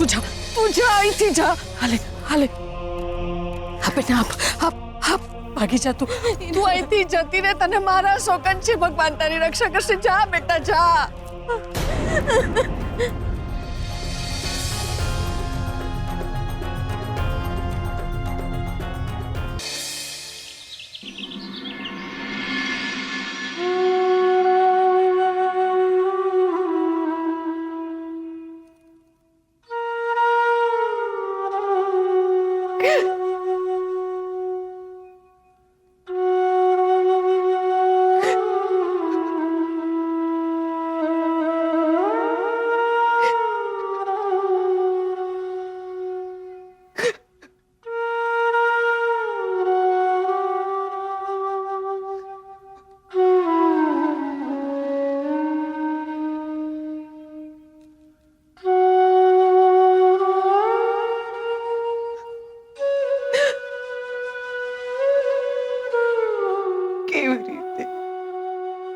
તું જા અહીંથી જા. હાલે હાલે હા બેટા હા ભાગી જા તું અહીંથી જતી રે. તને મારા સોગન છે, ભગવાન તારી રક્ષા કરશે. જા બેટા જા.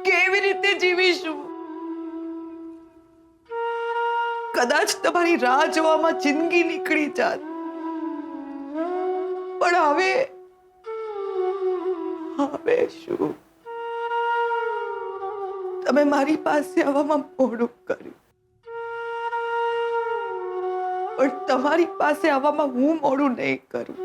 કેવી રીતે જીવીશું? કદાચ તમારી રાહ જોવામાં જિંદગી નીકળી જાત, પણ હવે શું? તમે મારી પાસે આવવામાં મોડું કર્યું, પણ તમારી પાસે આવવામાં હું મોડું નહીં કરું.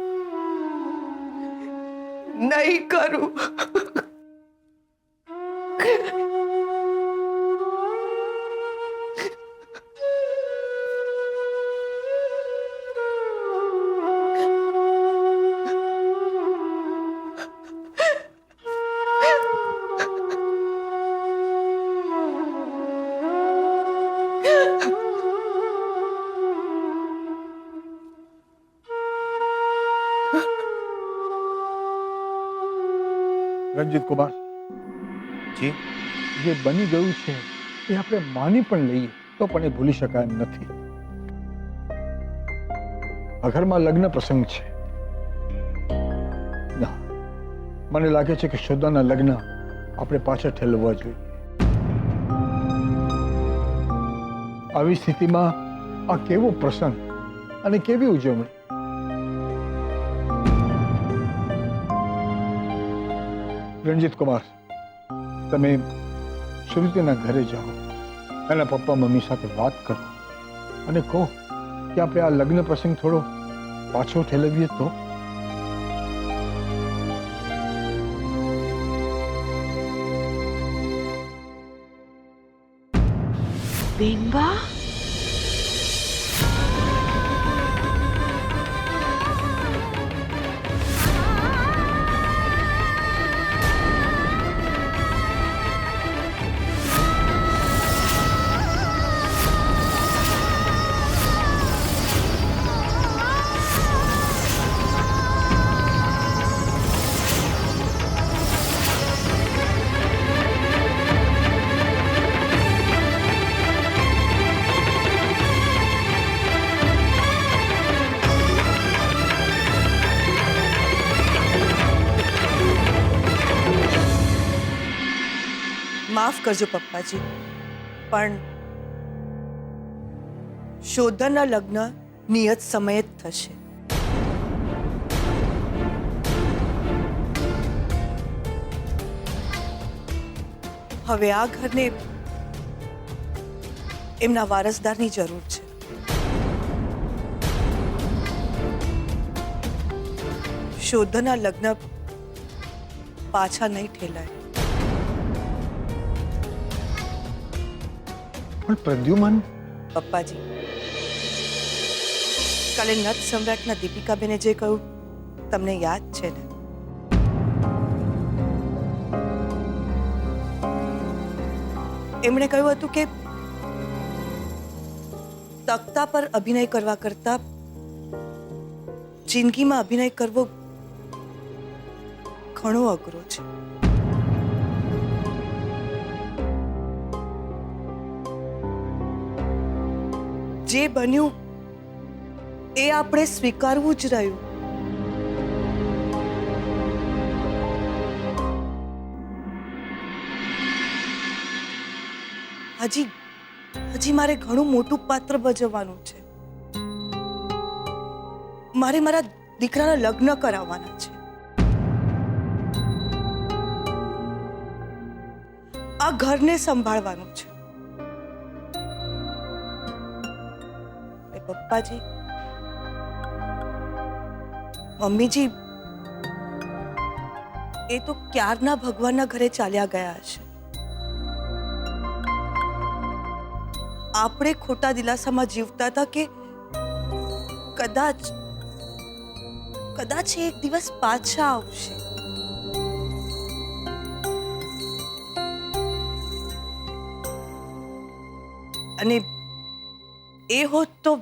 રણજીત કુમાર જી, જે બની ગયું છે એ આપણે માની પણ લઈએ તો પણ એ ભૂલી શકાય એમ નથી. આ ઘરમાં લગ્ન પ્રસંગ છે. ના, મને લાગે છે કે શ્રદ્ધાના લગ્ન આપણે પાછળ ઠેલવવા જોઈએ. આવી સ્થિતિમાં આ કેવો પ્રસંગ અને કેવી ઉજવણી! રણજીત કુમાર, તમે શ્રુતિના ઘરે જાઓ, એના પપ્પા મમ્મી સાથે વાત કરો અને કહો કે આપણે આ લગ્ન પ્રસંગ થોડો પાછો ઠેલવીએ તો. બેનબા માફ કરજો પપ્પાજી, પણ શોધનના લગ્ન નિયત સમયે જ થશે. હવે આ ઘરને એમના વારસદારની જરૂર છે. શોધનના લગ્ન પાછા નહીં ઠેલાય. પણ પ્રદ્યુમન, પપ્પાજી, કાલે નત સમ્રાટના દીપિકાબેને જે કહ્યું તમને યાદ છે ને? એમણે કહ્યું હતું કે તખ્તા પર અભિનય કરવા કરતા જિંદગીમાં અભિનય કરવો ઘણો અઘરો છે. જે બન્યું એ આપણે સ્વીકારવું જ રહ્યું. હજી મારે ઘણું મોટું પાત્ર ભજવવાનું છે. મારે મારા દીકરાના લગ્ન કરાવવાના છે. આ ઘરને સંભાળવાનું છે. એ પપ્પાજી, મમ્મીજી, એ તો ક્યારના ભગવાનના ઘરે ચાલ્યા ગયા હશે. આપણે ખોટા દિલાસામાં જીવતા હતા કે કદાચ એ એક દિવસ પાછા આવશે. અને એ હોત તો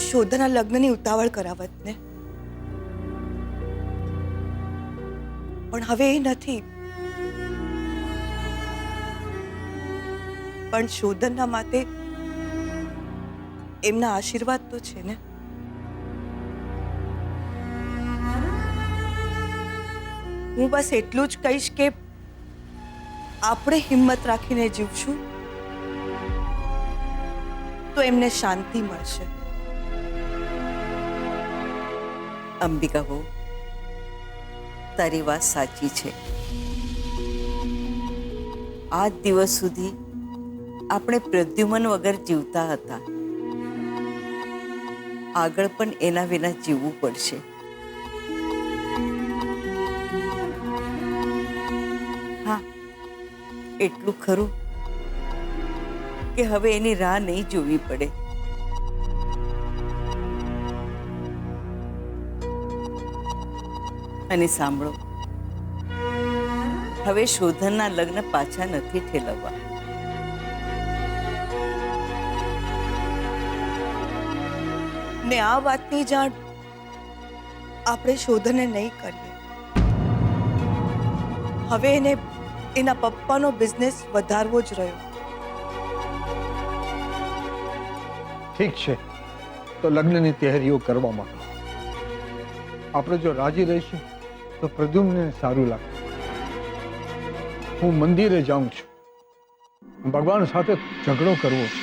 શોધાના લગ્નની ઉતાવળ કરાવત ને. પણ હવે એ નથી. પણ શોધનના માટે એમના આશીર્વાદ તો છે ને. હું બસ એટલું જ કહીશ કે આપણે હિંમત રાખીને જીવશું તો એમને શાંતિ મળશે. અંબિકા બહુ, તારી વાત સાચી છે. આજ દિવસ સુધી આપણે પ્રદ્યુમન વગર જીવતા હતા. આગળ પણ એના વિના જીવવું પડશે. હા, એટલું ખરું કે હવે એની રાહ નહીં જોવી પડે. અને સાંભળો, હવે શોધનના લગ્ન પાછા નથી ઠેલવવા. ને આ વાતની જાણ આપણે શોધને નહીં કરીએ. હવે એને એના પપ્પાનો બિઝનેસ વધારવો જ રહ્યો. ઠીક છે, તો લગ્નની તૈયારીઓ કરવા માંડો. આપણે જો રાજી રહીશું તો પ્રદ્યુમ્નને સારું લાગે. હું મંદિરે જાઉં છું. ભગવાન સાથે ઝઘડો કરવો છે.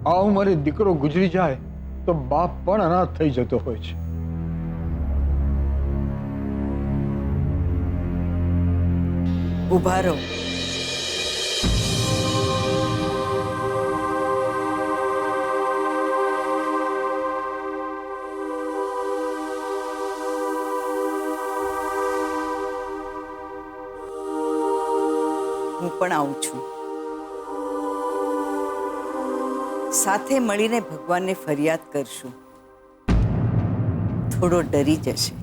આ ઉંમરે દીકરો ગુજરી જાય તો બાપ પણ અનાથ થઈ જતો હોય છે. ઊભા રહો. હું પણ આવું છું. સાથે મળીને ભગવાનને ફરિયાદ કરશું. થોડો ડરી જશે.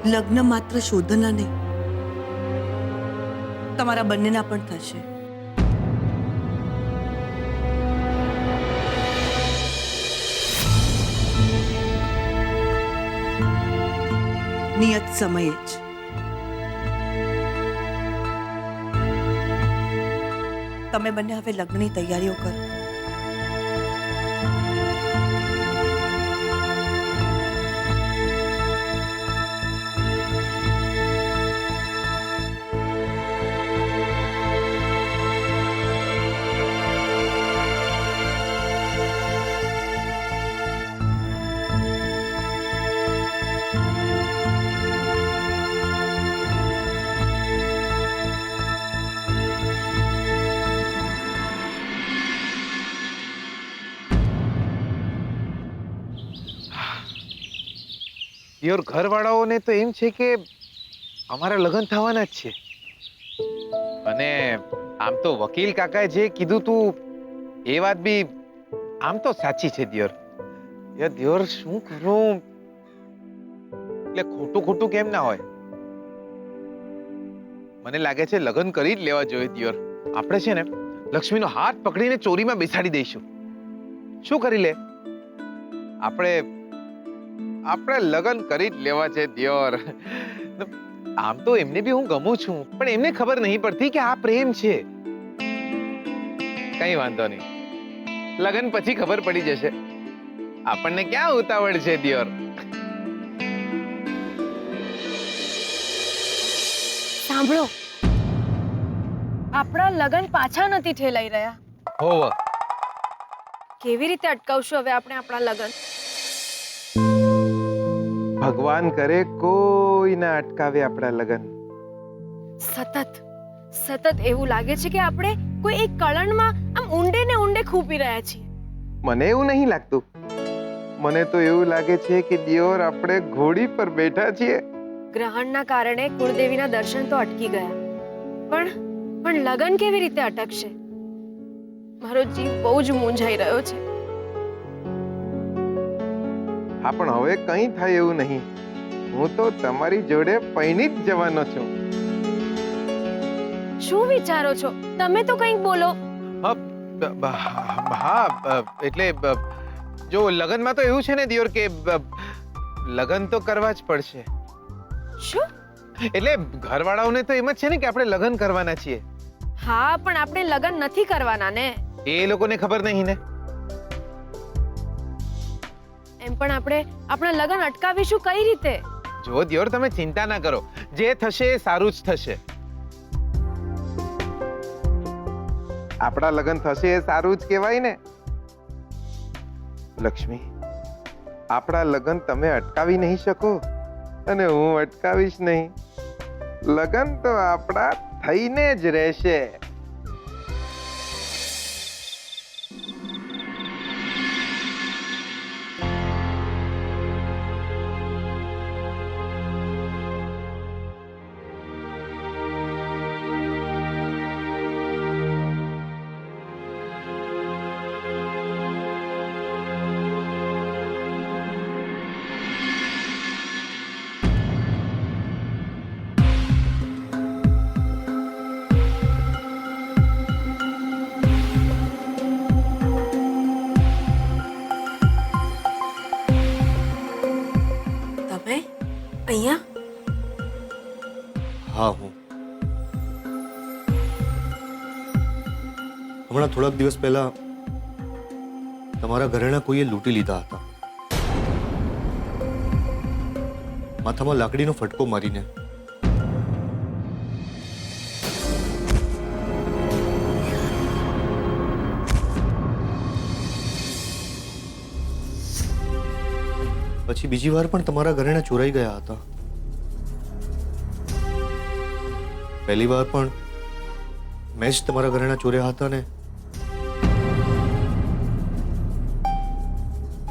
લગ્ન માત્ર શોધના નહીં, તમારા બંનેના પણ થશે. નિયત સમયે જ. તમે બંને હવે લગ્નની તૈયારીઓ કરો. દિયોર ઘરવાળાઓને તો એમ છે કે અમારા લગ્ન થવાના જ છે. અને આમ તો વકીલ કાકાએ જે કીધું તું એ વાત બી આમ તો સાચી છે દિયોર. યાર દિયોર શું કરું? એટલે ખોટું ખોટું કેમ ના હોય? મને લાગે છે લગ્ન કરી જ લેવા જોઈએ દિયોર. આપણે છે ને લક્ષ્મીનો હાથ પકડીને ચોરીમાં બેસાડી દઈશું. શું કરી લે? આપણે લગ્ન કરી જ લેવા છે દિયોર. આમ તો એમને બી હું ગમું છું, પણ એમને ખબર નહીં પડતી કે આ પ્રેમ છે. કઈ વાંધો નહીં, લગ્ન પછી ખબર પડી જશે. આપણને ક્યાં ઉતાવળ છે દિયોર? સાંભળો, આપણા લગ્ન પાછા નથી ઠેલાઈ રહ્યા. હોવ કેવી રીતે અટકાવશું હવે આપણે આપણા લગ્ન? ભગવાન કરે કોઈ ના અટકાવે આપણા લગ્ન. સતત એવું લાગે છે કે આપણે કોઈ એક કળણમાં આમ ઊંડે ને ઊંડે ખૂપી રહ્યા છીએ. મને એવું નહીં લાગતું. મને તો એવું લાગે છે કે દિયોર આપણે ઘોડી પર બેઠા છીએ. ગ્રહણના કારણે કુળદેવીના દર્શન તો અટકી ગયા, પણ લગ્ન કેવી રીતે અટકશે? મારો જીવ બહુ જ મૂંઝાઈ રહ્યો છે. હા, પણ હવે કંઈ થાય એવું નહીં. હું તો તમારી જોડે પૈણી જ જવાનો છું. શું વિચારો છો તમે? તો કંઈક બોલો. હા, એટલે જો લગ્નમાં તો એવું છે ને દિયોર કે લગ્ન તો કરવા જ પડશે. શું? એટલે ઘરવાળાઓને તો એમ જ છે ને કે આપણે લગ્ન કરવાના છીએ. હા, પણ આપણે લગ્ન નથી કરવાના ને. એ લોકોને ખબર નહીં ને. એમ પણ આપણે આપણા લગ્ન અટકાવીશું કઈ રીતે? જો દિયોર તમે ચિંતા ના કરો, જે થશે એ સારું જ થશે. આપણા લગ્ન થશે એ સારું જ કહેવાય ને. લક્ષ્મી, આપણા લગ્ન તમે અટકાવી નહીં શકો અને હું અટકાવીશ નહીં. લગ્ન તો આપણા થઈને જ રહેશે. તમે અહીંયા? હા, હું હમણાં થોડાક દિવસ પહેલા તમારા ઘરેણા કોઈએ લૂંટી લીધા હતા. માથામાં લાકડીનો ફટકો મારીને. પછી બીજી વાર પણ તમારા ઘરેણા ચોરાઈ ગયા હતા. પહેલી વાર પણ મેં જ તમારા ઘરેણા ચોર્યા હતા ને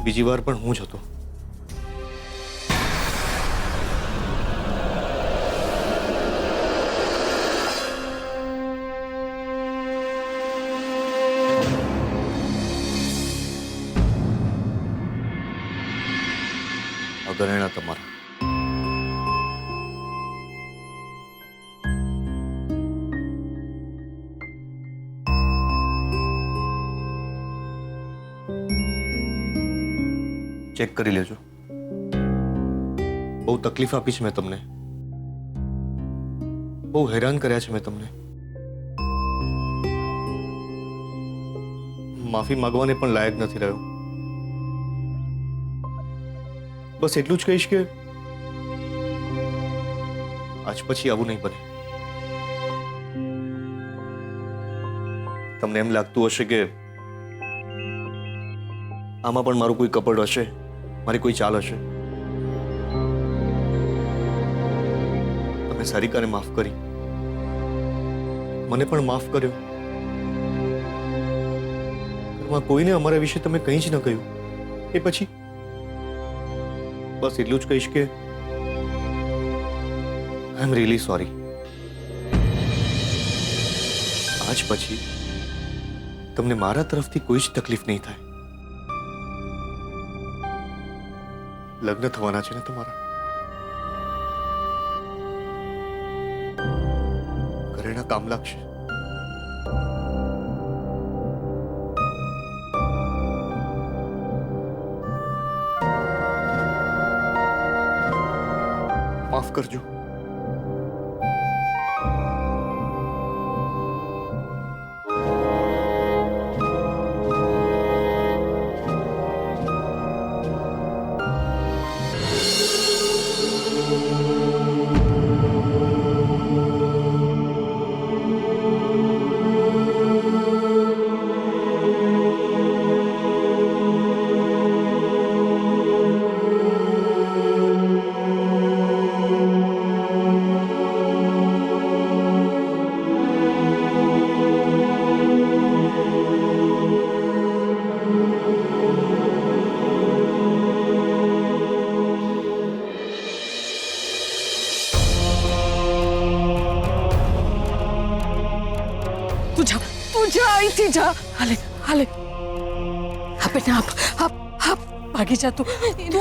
બીજી વાર પણ હું જ હતો. આ ઘરેણા તમારા. ચેક કરી લેજો. બહુ તકલીફ આપી છે મેં તમને, બહુ હેરાન કર્યા છે મેં તમને. માફી માંગવાને પણ લાયક નથી રહ્યો. બસ એટલું જ કહીશ કે આજ પછી આવું નહીં બને. તમને એમ લાગતું હશે કે આમાં પણ મારું કોઈ કપડ હશે, મારી કોઈ ચાલ હશે. તમે સારિકાને માફ કરી, મને પણ માફ કર્યો. ઘરમાં કોઈને અમારા વિશે તમે કંઈ જ ન કહ્યું. એ પછી બસ એટલું જ કહીશ કે આઈ એમ રિયલી સોરી. આજ પછી તમને મારા તરફથી કોઈ જ તકલીફ નહીં થાય. લગ્ન થવાના છે ને તમારા? ઘરેણા કામ લાગશે. માફ કરજો. તું જા અહીંથી જા. હાલે હાલે હા બેટા આપ ભાગી જા. તું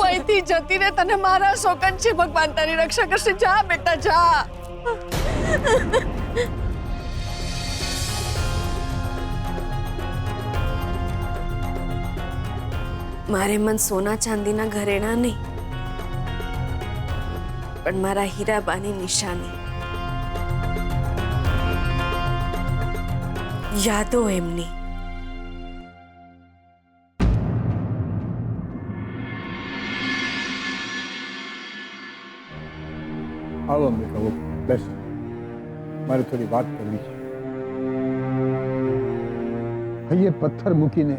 અહીંથી જતી રે, તને મારા શોકન છે. ભગવાન તારી રક્ષા કરશે. જા બેટા જા. મારે મન સોના ચાંદીના ઘરેણા નહીં, પણ મારા હીરાબાની નિશાની, યાદો એમની. આવો અંબિકા, આવો બેસ. મારે થોડી વાત કરવી છે. હૈયે પથ્થર મૂકીને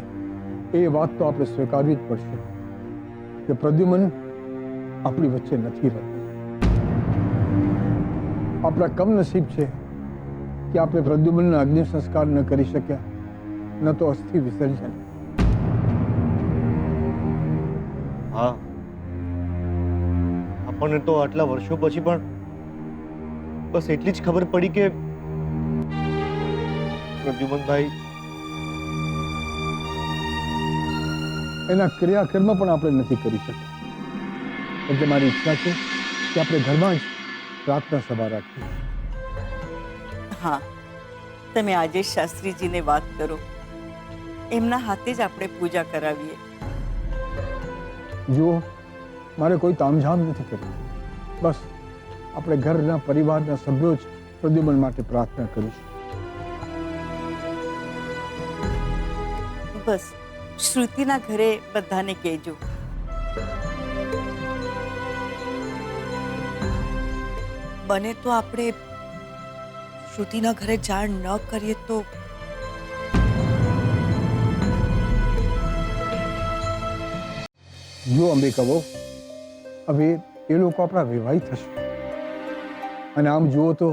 એ વાત તો આપણે સ્વીકારવી જ પડશે કે પ્રદ્યુમન આપણી વચ્ચે નથી રહેતો. આપણા કમનસીબ છે કે આપણે પ્રદ્યુમનના અગ્નિ સંસ્કાર ન કરી શક્યા, ન તો અસ્થિ વિસર્જન. હા, આપણને તો આટલા વર્ષો પછી પણ બસ એટલી જ ખબર પડી કે પ્રદ્યુમનભાઈ એના ક્રિયાકર્મ પણ આપણે નથી કરી શક્યા. એટલે મારી ઈચ્છા છે કે આપણે ઘરમાં જ પ્રાર્થના સભા રાખીએ. હા, તમે આજે શાસ્ત્રીજીને વાત કરો, એમના હાથે જ આપણે પૂજા કરાવીએ. જુઓ, મારે કોઈ તામઝામ નથી કરવી. બસ આપણે ઘરના પરિવારના સભ્યો જ પ્રદ્યુમન માટે પ્રાર્થના કરીશું. બસ શ્રુતિના ઘરે બધાને કહેજો. બને તો આપણે શ્રુતિના ઘરે જાણ ન કરીએ તો જો અંબિકા બહુ, હવે એ લોકો આપણા વિવાહિત થશે. અને આમ જુઓ તો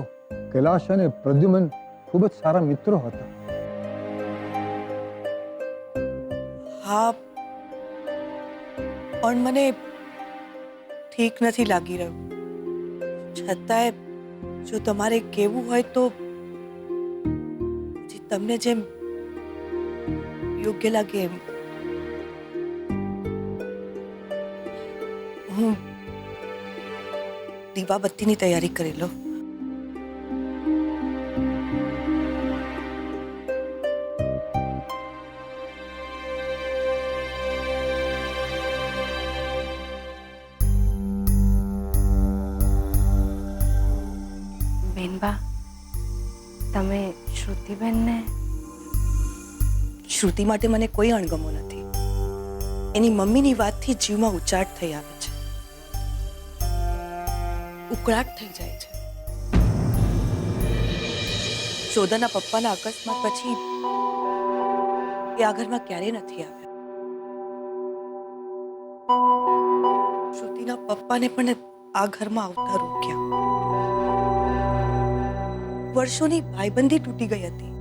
કૈલાશ અને પ્રદ્યુમન ખૂબ જ સારા મિત્રો હતા. હા, પણ મને ઠીક નથી લાગી રહ્યું. છતાંય જો તમારે કહેવું હોય તો તમને જેમ યોગ્ય લાગે એમ. હું દીવાબત્તીની તૈયારી કરી લઉં. બેનબા, તમે શ્રુતિબેનને? શ્રુતિ માટે મને કોઈ અણગમો નથી. એની મમ્મીની વાતથી જીવમાં ઉચાટ થઈ આવે છે, ઉકળાટ થઈ જાય છે. શોધાના પપ્પાના અકસ્માત પછી એ આ ઘરમાં ક્યારેય નથી આવ્યા. શ્રુતિના પપ્પાને પણ આ ઘરમાં આવતા રોક્યા. વર્ષોની ભાઈબંધી તૂટી ગઈ હતી.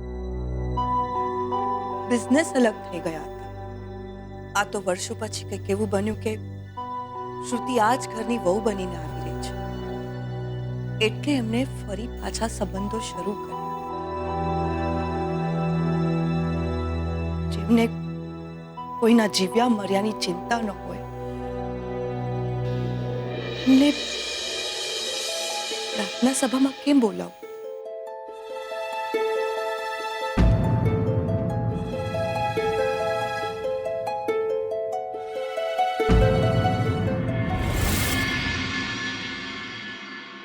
બિઝનેસ અલગ થઈ ગયા હતા. આ તો વર્ષો પછી કંઈક એવું બન્યું કે શ્રુતિ આ જ ઘરની વહુ બનીને આવી રહી છે, એટલે એમણે ફરી પાછા સંબંધો શરૂ કર્યા. જેમને કોઈના જીવ્યા મર્યાની ચિંતા ન હોય, એમને પ્રાર્થના સભામાં કેમ બોલાવું?